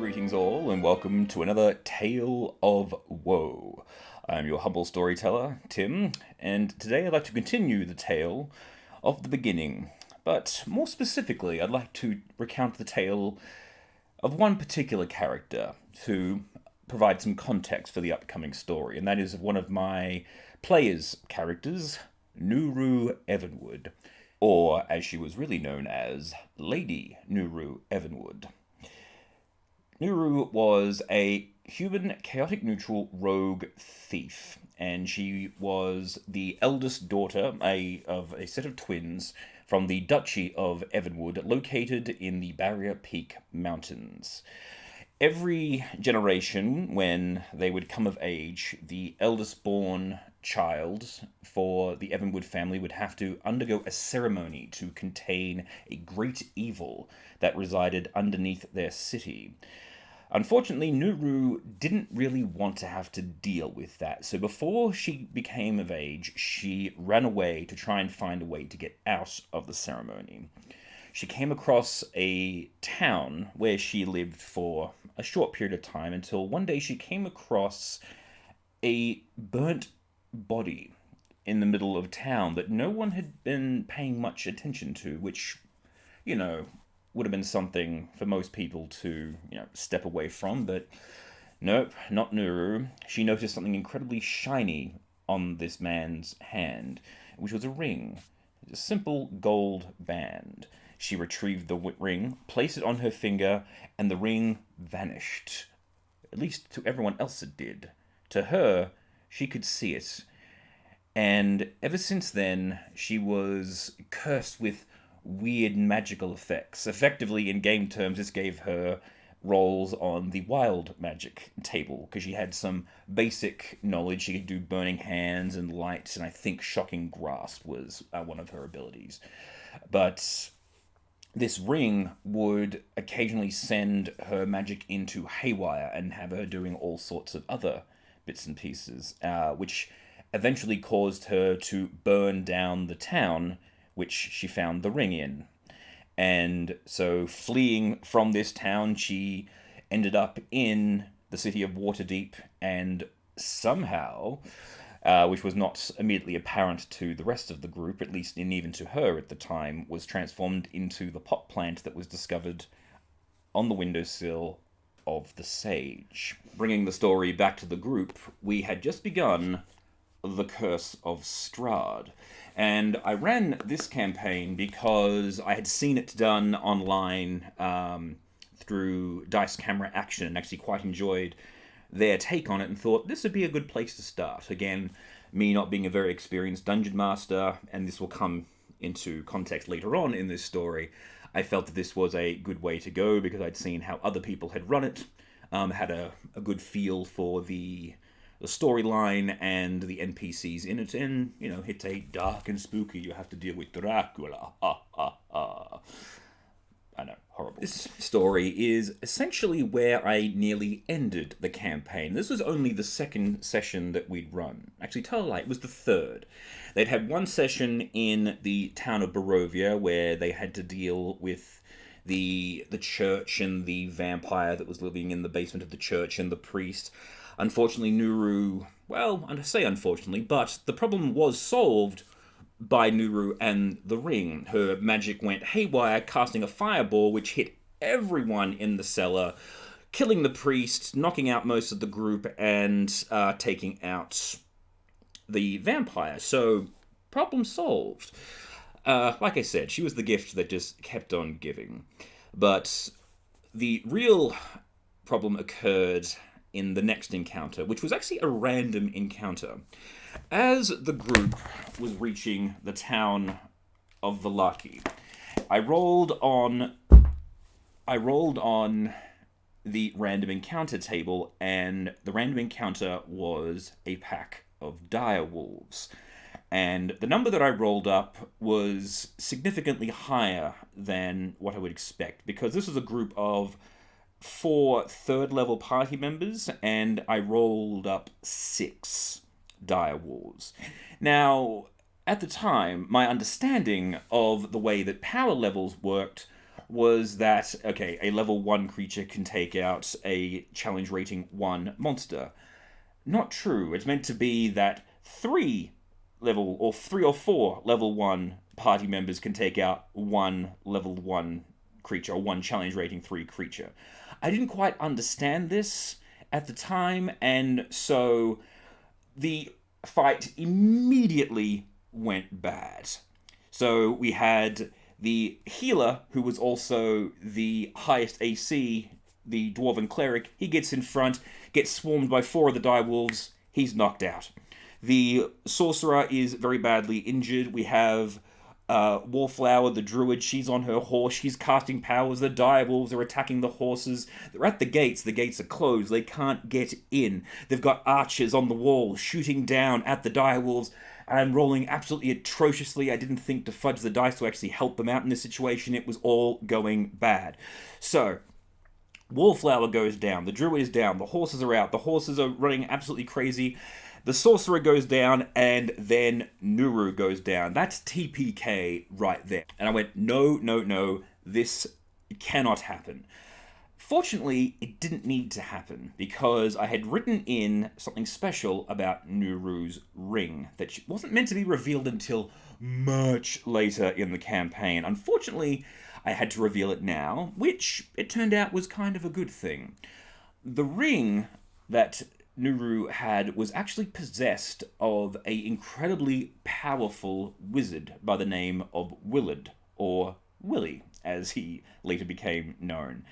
Greetings all, and welcome to another Tale of Woe. I'm your humble storyteller, Tim, and today I'd like to continue the tale of the beginning. But more specifically, I'd like to recount the tale of one particular character to provide some context for the upcoming story, and that is one of my players' characters, Nuru Evanwood, or as she was really known as, Lady Nuru Evanwood. Nuru was a human, chaotic neutral rogue thief, and she was the eldest daughter of a set of twins from the Duchy of Evanwood, located in the Barrier Peak Mountains. Every generation, when they would come of age, the eldest born child for the Evanwood family would have to undergo a ceremony to contain a great evil that resided underneath their city. Unfortunately, Nuru didn't really want to have to deal with that, so before she became of age, she ran away to try and find a way to get out of the ceremony. She came across a town where she lived for a short period of time until one day she came across a burnt body in the middle of town that no one had been paying much attention to, which, would have been something for most people to, step away from, but nope, not Nuru. She noticed something incredibly shiny on this man's hand, which was a ring, a simple gold band. She retrieved the ring, placed it on her finger, and the ring vanished. At least to everyone else it did. To her, she could see it. And ever since then, she was cursed with weird magical effects. Effectively, in game terms, this gave her rolls on the wild magic table, because she had some basic knowledge. She could do burning hands and lights, and I think shocking grasp was one of her abilities. But this ring would occasionally send her magic into haywire and have her doing all sorts of other bits and pieces, which eventually caused her to burn down the town which she found the ring in. And so, fleeing from this town, she ended up in the city of Waterdeep, and somehow, which was not immediately apparent to the rest of the group, at least and even to her at the time, was transformed into the pot plant that was discovered on the windowsill of the Sage. Bringing the story back to the group, we had just begun The Curse of Strahd. And I ran this campaign because I had seen it done online through Dice Camera Action and actually quite enjoyed their take on it and thought this would be a good place to start. Again, me not being a very experienced dungeon master, and this will come into context later on in this story, I felt that this was a good way to go because I'd seen how other people had run it, had a good feel for the storyline and the NPCs in it, and, it's a dark and spooky, you have to deal with Dracula. I know, horrible. This story is essentially where I nearly ended the campaign. This was only the second session that we'd run. Actually, tell a lie, it was the third. They'd had one session in the town of Barovia where they had to deal with the church and the vampire that was living in the basement of the church and the priest. Unfortunately, Nuru, well, I say unfortunately, but the problem was solved by Nuru and the ring. Her magic went haywire, casting a fireball which hit everyone in the cellar, killing the priest, knocking out most of the group, and taking out the vampire. So, problem solved. Like I said, she was the gift that just kept on giving. But the real problem occurred in the next encounter, which was actually a random encounter. As the group was reaching the town of Vallaki, I rolled on the random encounter table, and the random encounter was a pack of dire wolves. And the number that I rolled up was significantly higher than what I would expect, because this was a group of 4 third-level party members, and I rolled up 6 dire wolves. Now, at the time, my understanding of the way that power levels worked was that, okay, a level 1 creature can take out a challenge rating 1 monster. Not true. It's meant to be that 3 or 4 level 1 party members can take out 1 level 1 creature, or 1 challenge rating 3 creature. I didn't quite understand this at the time, and so the fight immediately went bad. So we had the healer, who was also the highest AC, the Dwarven Cleric. He gets in front, gets swarmed by 4 of the direwolves. He's knocked out. The Sorcerer is very badly injured. We have Wallflower, the Druid. She's on her horse. She's casting powers. The direwolves are attacking the horses. They're at the gates. The gates are closed. They can't get in. They've got archers on the wall shooting down at the direwolves. I'm rolling absolutely atrociously. I didn't think to fudge the dice to actually help them out in this situation. It was all going bad. So, Wallflower goes down. The Druid is down. The horses are out. The horses are running absolutely crazy. The Sorcerer goes down, and then Nuru goes down. That's TPK right there. And I went, no, this cannot happen. Fortunately, it didn't need to happen, because I had written in something special about Nuru's ring that wasn't meant to be revealed until much later in the campaign. Unfortunately, I had to reveal it now, which it turned out was kind of a good thing. The ring that Nuru had was actually possessed of an incredibly powerful wizard by the name of Willard, or Willy, as he later became known.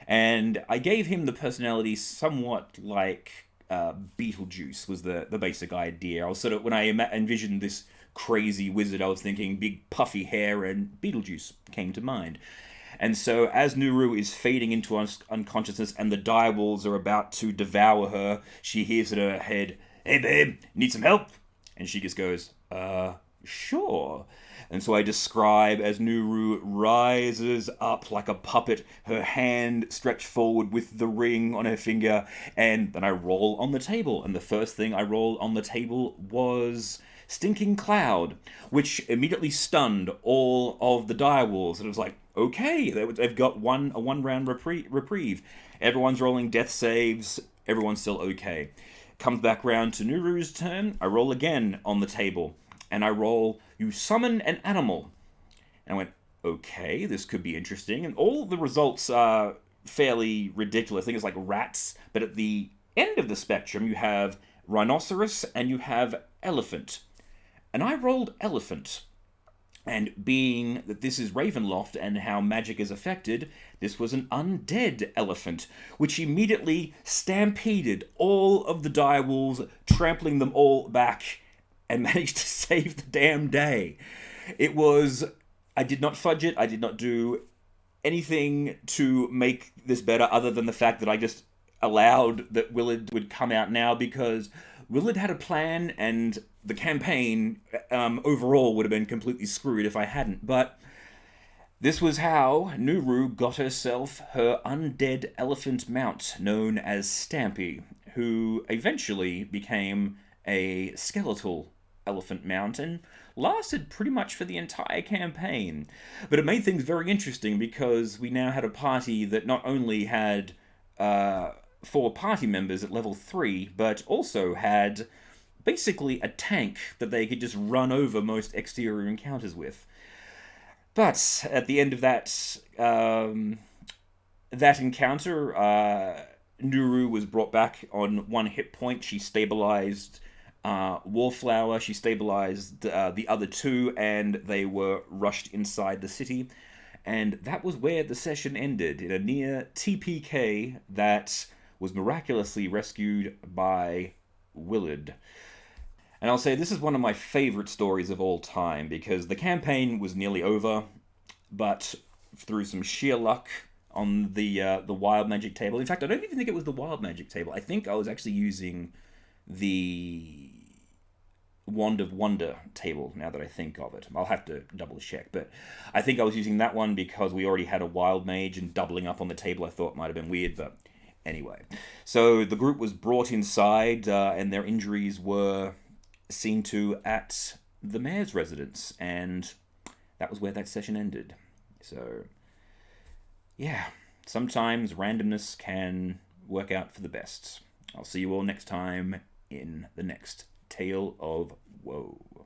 And I gave him the personality somewhat like Beetlejuice was the basic idea. I was sort of, when I envisioned this crazy wizard, I was thinking big puffy hair, and Beetlejuice came to mind. And so as Nuru is fading into unconsciousness and the direwolves are about to devour her, she hears in her head, "Hey babe, need some help?" And she just goes, sure. And so I describe as Nuru rises up like a puppet, her hand stretched forward with the ring on her finger, and then I roll on the table. And the first thing I rolled on the table was Stinking Cloud, which immediately stunned all of the direwolves. And it was like, okay, they've got a one-round reprieve. Everyone's rolling death saves. Everyone's still okay. Comes back round to Nuru's turn. I roll again on the table. And I roll, you summon an animal. And I went, okay, this could be interesting. And all the results are fairly ridiculous. I think it's like rats. But at the end of the spectrum, you have rhinoceros and you have elephant. And I rolled elephant. And being that this is Ravenloft and how magic is affected, this was an undead elephant, which immediately stampeded all of the direwolves, trampling them all back, and managed to save the damn day. It was... I did not fudge it. I did not do anything to make this better other than the fact that I just allowed that Willard would come out now, because Willard had a plan, and the campaign overall would have been completely screwed if I hadn't. But this was how Nuru got herself her undead elephant mount, known as Stampy, who eventually became a skeletal elephant mount and lasted pretty much for the entire campaign. But it made things very interesting, because we now had a party that not only had 4 party members at level 3, but also had basically a tank that they could just run over most exterior encounters with. But at the end of that encounter, Nuru was brought back on 1 hit point. She stabilized Wallflower, she stabilized the other 2, and they were rushed inside the city. And that was where the session ended, in a near TPK that was miraculously rescued by Willard. And I'll say this is one of my favorite stories of all time, because the campaign was nearly over, but through some sheer luck on the Wild Magic table. In fact, I don't even think it was the Wild Magic table. I think I was actually using the Wand of Wonder table, now that I think of it. I'll have to double check, but I think I was using that one because we already had a Wild Mage, and doubling up on the table I thought might have been weird, but anyway. So the group was brought inside, and their injuries were seen to at the mayor's residence, and that was where that session ended. So yeah, sometimes randomness can work out for the best. I'll see you all next time in the next Tale of Woe.